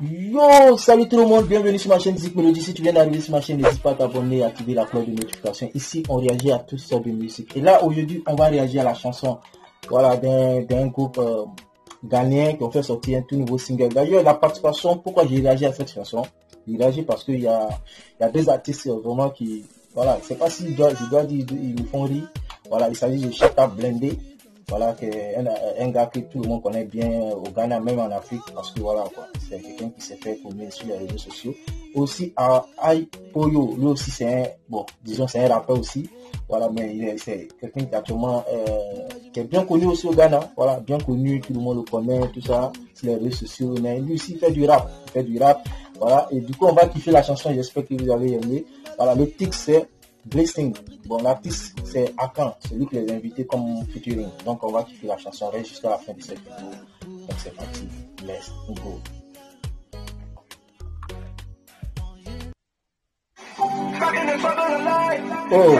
Yo, salut tout le monde, bienvenue sur ma chaîne Zik Melody. Si tu viens d'arriver sur ma chaîne, n'hésite pas à t'abonner et activer la cloche de notification. Ici, on réagit à toutes sortes de musique. Et là, aujourd'hui, on va réagir à la chanson voilà, d'un groupe ghanéen qui ont fait sortir un tout nouveau single. D'ailleurs, la participation, pourquoi j'ai réagi à cette chanson? J'ai réagi parce qu'il y a deux artistes vraiment qui, voilà, je sais pas si je dois dire, ils me font rire. Voilà, il s'agit de Shatta Blindé. Voilà, un gars que tout le monde connaît bien au Ghana, même en Afrique, parce que voilà, quoi, c'est quelqu'un qui s'est fait connaître sur les réseaux sociaux. Aussi, Poyo, lui aussi, c'est un rappeur aussi. Voilà, mais c'est quelqu'un qui actuellement, qui est bien connu aussi au Ghana. Voilà, bien connu, tout le monde le connaît, tout ça, sur les réseaux sociaux. Mais lui aussi, il fait du rap. Voilà, et du coup, on va kiffer la chanson, j'espère que vous allez aimer. Voilà, le titre, c'est Blessing. Bon, l'artiste, c'est Akan, c'est lui qui les a invités comme featuring. Donc, on va kiffer la chanson, reste jusqu'à la fin de cette vidéo. Donc, c'est parti. Let's go. Oh.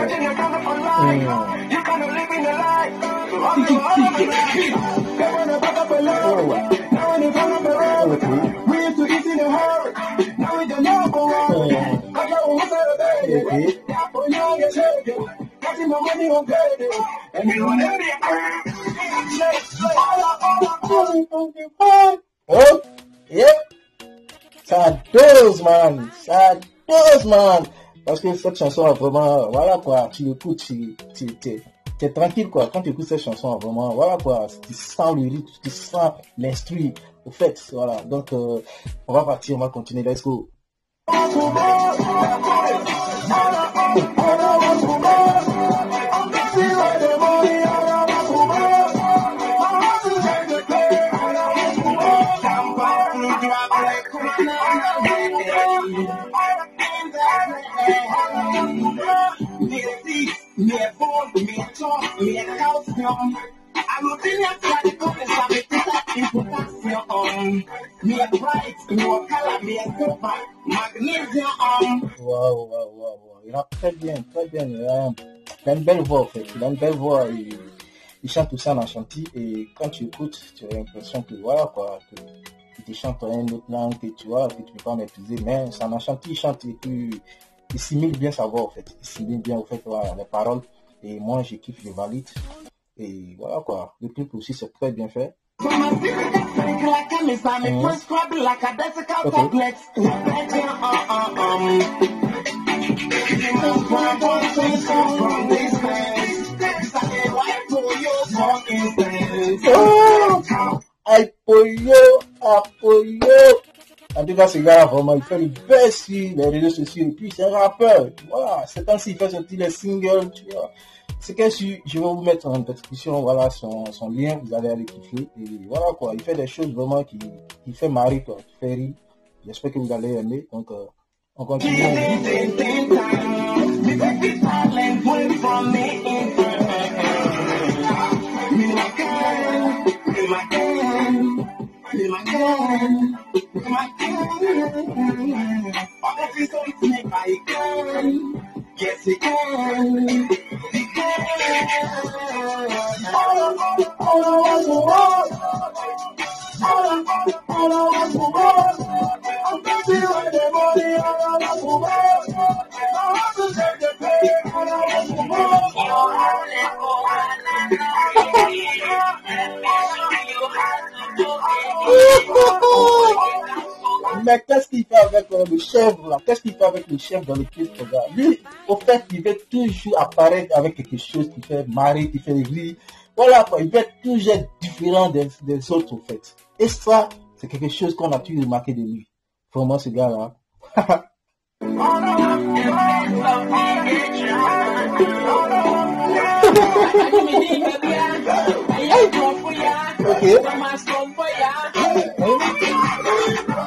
Oh, yeah. Ça dose, man. Parce que cette chanson a vraiment, voilà quoi, tu l'écoutes, t'es tranquille quoi. Quand tu écoutes cette chanson, vraiment, voilà quoi, tu sens le rythme, tu sens l'instru. Au fait, voilà. Donc, on va partir, on va continuer. Let's go. Wow. Il rappe très bien. Il a une belle voix en fait. Il chante tout ça en Ashanti et quand tu écoutes, tu as l'impression que voilà quoi, que il te chante en une autre langue que tu vois, que tu peux pas maîtriser, mais c'est en Ashanti, il chante et puis il simule bien sa voix en fait. Il simule bien au fait voilà, les paroles et moi je kiffe, je valide et voilà quoi. Le clip aussi c'est très bien fait. Apoyo. En tout cas, ce gars-là, vraiment, il fait le best sur les réseaux sociaux. Et puis, c'est un rappeur. Voilà, c'est quand il fait sortir les singles, tu vois. C'est que je vais vous mettre en description, voilà, son lien, vous allez aller kiffer. Et voilà, quoi, il fait des choses vraiment qui fait marrer, quoi, qui fait rire. J'espère que vous allez aimer. Donc, on continue. Yes, it can. Mais qu'est-ce qu'il fait avec le chef là? Qu'est-ce qu'il fait avec le chef dans le clip? Lui, au fait, il veut toujours apparaître avec quelque chose qui fait marrer, qui fait rire. Voilà quoi, il veut toujours être différent des autres au fait. Et ça, c'est quelque chose qu'on a pu remarquer de lui. Vraiment ce gars-là. Ok.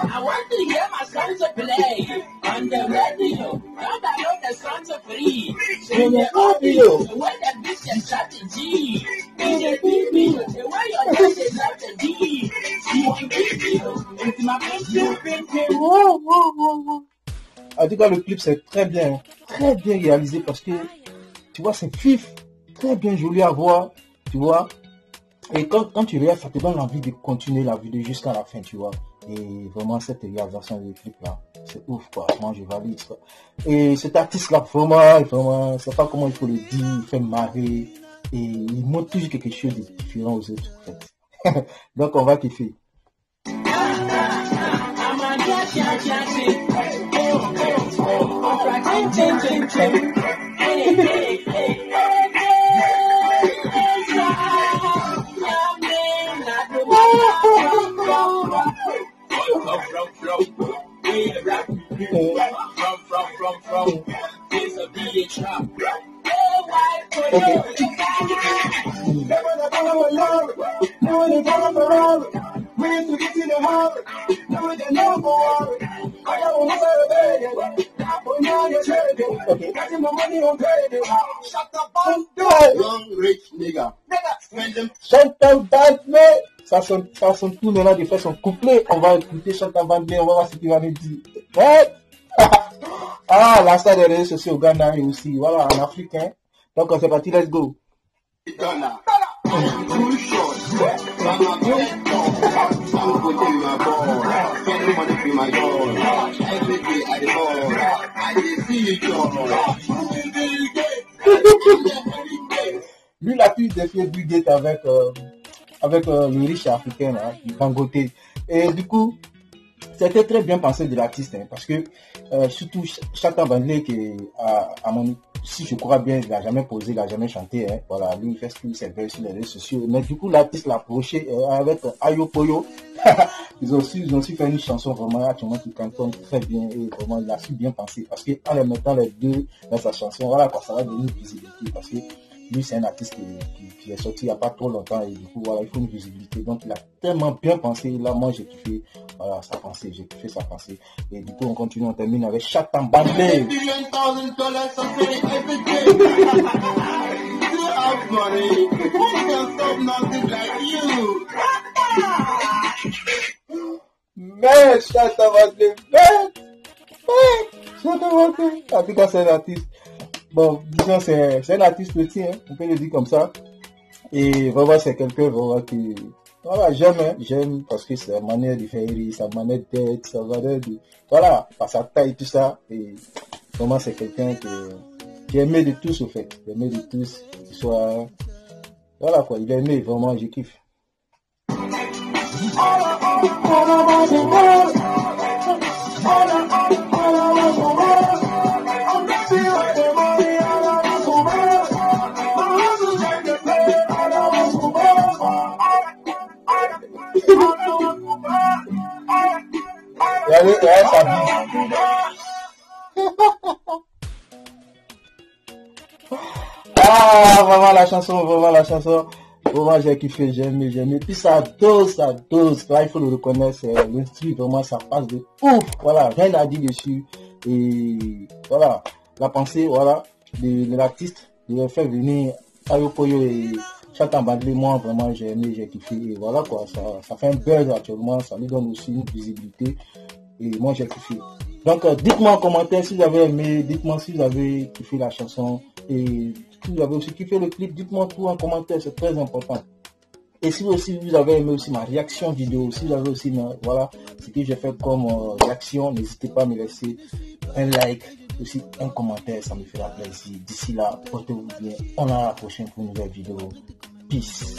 I want to hear my songs to play on the radio. Now that I know the songs are free. In the audio, the way that this is strategy. In the video, the way your dance is strategy. You want video, it's my picture. En tout cas, le clip c'est très bien réalisé parce que tu vois, c'est vif, très bien joli à voir, tu vois. Et quand tu regardes, ça te donne envie de continuer la vidéo jusqu'à la fin, tu vois. Et vraiment, cette réalisation du clip là, c'est ouf quoi. Moi, je valide quoi. Et cet artiste là, vraiment, je sais pas comment il faut le dire, il fait marrer. Et il montre toujours quelque chose de différent aux autres en fait. Donc, on va kiffer. Ça sonne tout maintenant de faire son couplet. On va écouter Chantal Bandlé, on va voir ce qu'il va nous dire. Ouais. Ah, la star des réseaux sociaux au Ghana et aussi, voilà, en Afrique. Hein. Donc, c'est parti, let's go. Lui, il a pu défier Bill Gates avec le riche africain, hein, Dangote. Et du coup, c'était très bien pensé de l'artiste, hein, parce que surtout Chantal Bandlé, qui si je crois bien, il n'a jamais posé, il n'a jamais chanté. Hein, voilà, lui, il fait ce qu'il sait faire sur les réseaux sociaux. Mais du coup, l'artiste l'a approché avec Ayo Poyo. ils ont su faire une chanson vraiment actuellement qui cantonne très bien et vraiment il a su bien penser. Parce qu'en les mettant les deux dans sa chanson, voilà quoi, ça va donner une visibilité. Parce que lui, c'est un artiste qui est sorti il n'y a pas trop longtemps et du coup, voilà, il faut une visibilité. Donc, il a tellement bien pensé. Là, moi, j'ai kiffé voilà, sa pensée. J'ai kiffé sa pensée. Et du coup, on continue, on termine avec Chantal Bandlé. Mais Chantal Bandlé, Chantal Bandlé. En tout cas, c'est un artiste. Bon, disons, c'est un artiste petit, hein, on peut le dire comme ça. Et vraiment, c'est quelqu'un vraiment qui... Voilà, j'aime parce que sa manière de faire rire, sa manière d'être, sa manière de... Voilà, par sa taille, tout ça. Et vraiment, c'est quelqu'un qui est aimé de tous, au fait. Il est aimé de tous. Qu'il soit... Voilà, quoi. Il est aimé, vraiment, je kiffe. Ah, vraiment la chanson, vraiment j'ai kiffé, j'ai aimé. Puis ça dose, là il faut le reconnaître, l'instru vraiment ça passe de ouf, voilà, rien à dire dessus. Et voilà, la pensée, voilà, de l'artiste, de faire venir Ayo Poyo et Chantal Bandlé, moi vraiment j'ai aimé, j'ai kiffé. Et voilà quoi, ça fait un buzz actuellement, ça lui donne aussi une visibilité. Et moi j'ai kiffé. Donc dites-moi en commentaire si vous avez aimé, dites-moi si vous avez kiffé la chanson et si vous avez aussi kiffé le clip, dites-moi tout en commentaire, c'est très important. Et si aussi vous avez aimé aussi ma réaction vidéo, si vous avez aussi voilà ce que j'ai fait comme réaction, n'hésitez pas à me laisser un like, aussi un commentaire, ça me fera plaisir. D'ici là, portez-vous bien, on a la prochaine pour une nouvelle vidéo. Peace.